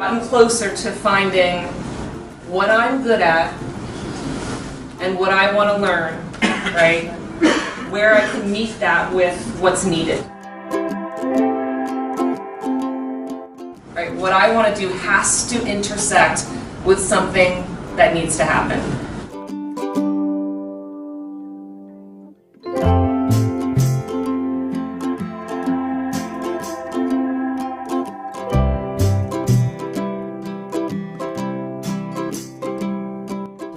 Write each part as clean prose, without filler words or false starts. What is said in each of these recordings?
I'm closer to finding what I'm good at and what I want to learn, right? Where I can meet that with what's needed. Right? What I want to do has to intersect with something that needs to happen.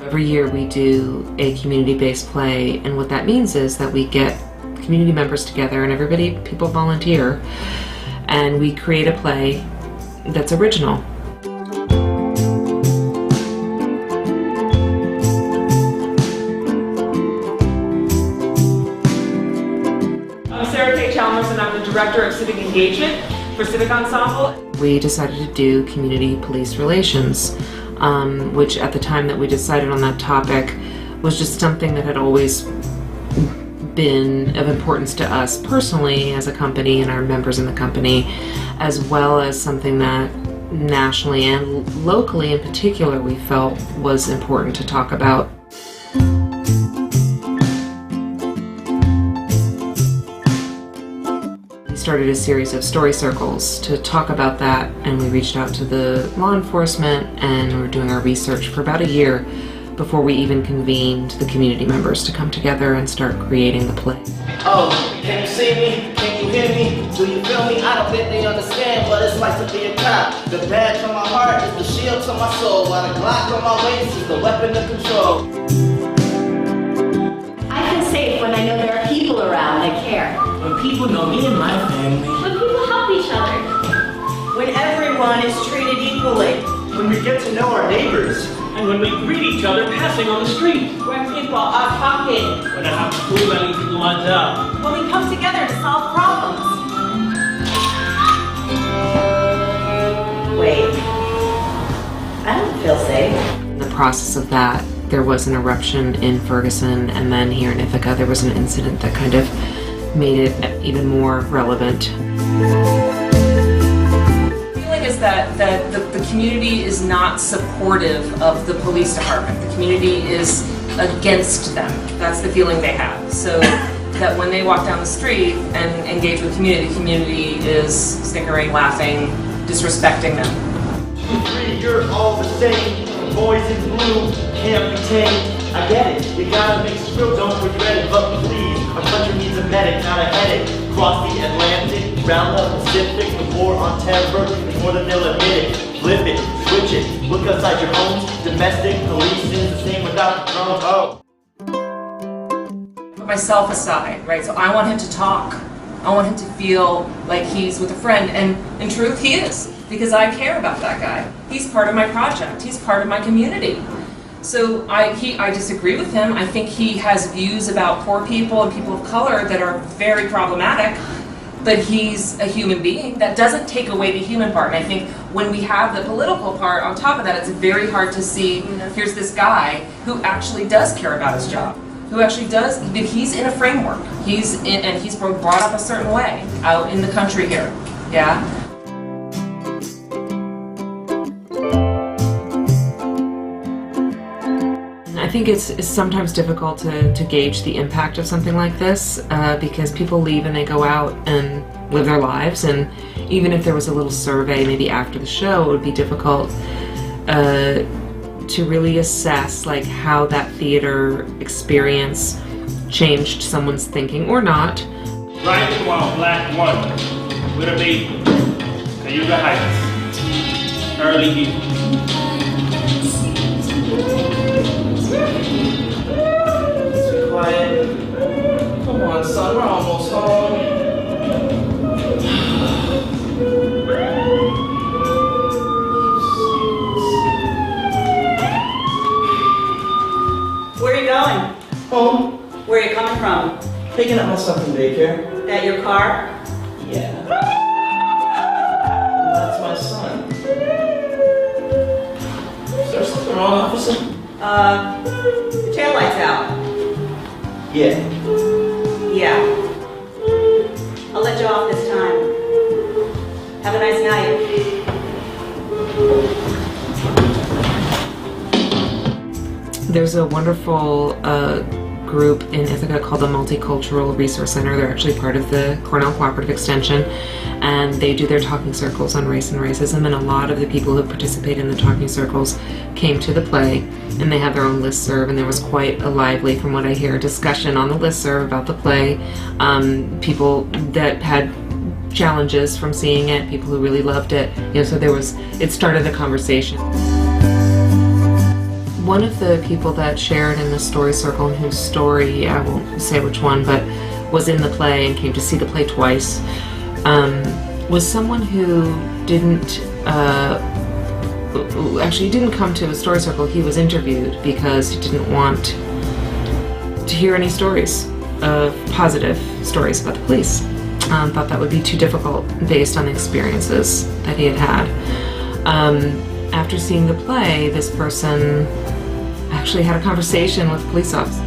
Every year we do a community-based play, and what that means is that we get community members together and people volunteer, and we create a play that's original. I'm Sarah K. Chalmers, and I'm the Director of Civic Engagement for Civic Ensemble. We decided to do community police relations, which at the time that we decided on that topic was just something that had always been of importance to us personally as a company and our members in the company, as well as something that nationally and locally in particular we felt was important to talk about. We started a series of story circles to talk about that, and we reached out to the law enforcement and we were doing our research for about a year before we even convened the community members to come together and start creating the play. Oh, can you see me? Can you hear me? Do you feel me? I don't think they understand what it's like to be a cop. The badge on my heart is the shield to my soul, while the Glock on my waist is the weapon of control. I feel safe when I know there are people around that care. When people know me and my family. When people help each other. When everyone is treated equally. When we get to know our neighbors. And when we greet each other passing on the street. When people are talking. When I have to prove I need to do my job. When we come together to solve problems. Wait. I don't feel safe. In the process of that, there was an eruption in Ferguson, and then here in Ithaca there was an incident that kind of made it even more relevant. The feeling is that the community is not supportive of the police department. The community is against them. That's the feeling they have. So that when they walk down the street and engage with the community is snickering, laughing, disrespecting them. 2, 3, you're all the same. The boys in blue can't be tamed. I get it. You gotta mix it real, don't regret it, but please. Our country needs a medic, not a headache. Cross the Atlantic, round the Pacific, the war on terror is more than they'll admit it. Flip it, switch it, look outside your homes. Domestic police is the same without the drones. Oh. Put myself aside, right? So I want him to talk. I want him to feel like he's with a friend, and in truth he is, because I care about that guy. He's part of my project, he's part of my community. So I disagree with him. I think he has views about poor people and people of color that are very problematic, but he's a human being. That doesn't take away the human part. And I think when we have the political part on top of that, it's very hard to see, here's this guy who actually does care about his job, who actually does, he's in a framework. And he's brought up a certain way out in the country here, yeah? I think it's sometimes difficult to gauge the impact of something like this because people leave and they go out and live their lives, and even if there was a little survey maybe after the show, it would be difficult to really assess like how that theater experience changed someone's thinking or not. Driving while black one with a baby. Cayuga Heights. Early evening. Quiet. Come on, son, we're almost home. Where are you going? Home. Where are you coming from? Picking up my son from daycare. At your car? Yeah. That's my son. Is there something wrong, officer? Your taillight's out. Yeah. Yeah. I'll let you off this time. Have a nice night. There's a wonderful group in Ithaca called the Multicultural Resource Center. They're actually part of the Cornell Cooperative Extension, and they do their talking circles on race and racism, and a lot of the people who participate in the talking circles came to the play, and they have their own listserv, and there was quite a lively, from what I hear, discussion on the listserv about the play. People that had challenges from seeing it, people who really loved it, so it started a conversation. One of the people that shared in the story circle, and whose story, I won't say which one, but was in the play and came to see the play twice, was someone who didn't come to a story circle. He was interviewed because he didn't want to hear any stories of positive stories about the police. Thought that would be too difficult based on the experiences that he had had. After seeing the play, this person actually had a conversation with a police officer